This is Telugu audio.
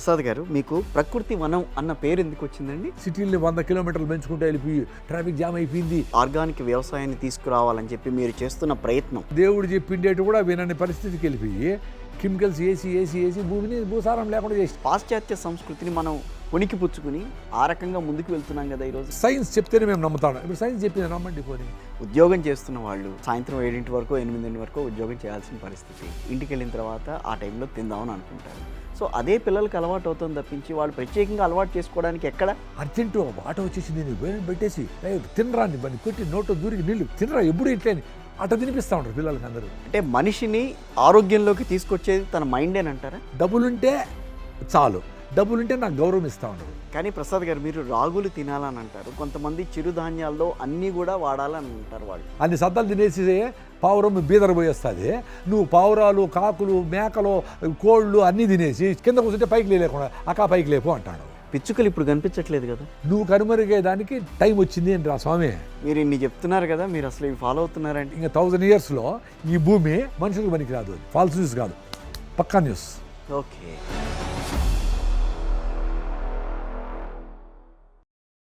ప్రసాద్ గారు, మీకు ప్రకృతి వనం అన్న పేరు ఎందుకు వచ్చిందండి? సిటీని 100 కిలోమీటర్లు పెంచుకుంటూ వెళ్ళిపోయి ట్రాఫిక్ జామ్ అయిపోయింది. ఆర్గానిక్ వ్యవసాయాన్ని తీసుకురావాలని చెప్పి మీరు చేస్తున్న ప్రయత్నం, దేవుడు చెప్పిండేటి కూడా వినని పరిస్థితికి వెళ్ళిపోయి కెమికల్స్ వేసి భూమిని భూసారం లేకుండా చేసి పాశ్చాత్య సంస్కృతిని మనం ఉనికి పుచ్చుకుని ఆ రకంగా ముందుకు వెళ్తున్నాం కదా ఈరోజు. సైన్స్ చెప్తేనే మేము నమ్ముతాం. ఇప్పుడు సైన్స్ చెప్పింది నమ్మండి. పోనీ ఉద్యోగం చేస్తున్న వాళ్ళు సాయంత్రం 7 వరకు 8 వరకు ఉద్యోగం చేయాల్సిన పరిస్థితి, ఇంటికి వెళ్ళిన తర్వాత ఆ టైంలో తిందామని అనుకుంటారు. సో అదే పిల్లలకి అలవాటు అవుతుంది తప్పించి వాళ్ళు ప్రత్యేకంగా అలవాటు చేసుకోవడానికి ఎక్కడ అర్జెంటు ఆటో వచ్చేసింది, నేను వేరే పెట్టేసి తినరాని బండి కొట్టి నోట్లో దూరికి నీళ్ళు తినరా ఎప్పుడు ఇట్లేని అట్ట తినిపిస్తూ ఉంటారు పిల్లలకి అందరూ. అంటే మనిషిని ఆరోగ్యంలోకి తీసుకొచ్చేది తన మైండేనంటారా? డబ్బులుంటే చాలు, డబ్బులుంటే నాకు గౌరవం ఇస్తూ ఉండరు. కానీ ప్రసాద్ గారు, మీరు రాగులు తినాలని అంటారు, కొంతమంది చిరుధాన్యాల్లో అన్నీ కూడా వాడాలని అంటారు. వాళ్ళు అన్ని సద్దాలు తినేసి పావురం బీదర పోయేస్తుంది. నువ్వు పావురాలు, కాకులు, మేకలు, కోళ్ళు అన్నీ తినేసి కింద కూర్చుంటే పైకి లేకుండా అక్క పైకి లేపు అంటాడు. పిచ్చుకలు ఇప్పుడు కనిపించట్లేదు కదా. నువ్వు కనుమరుగేదానికి టైం వచ్చింది అని రా స్వామి. మీరు ఇన్ని చెప్తున్నారు కదా, మీరు అసలు ఇవి ఫాలో అవుతున్నారంటే ఇంకా 1000 yearsలో ఈ భూమి మనుషులకు పనికిరాదు. ఫాల్స్ న్యూస్ కాదు, పక్కా న్యూస్. ఓకే.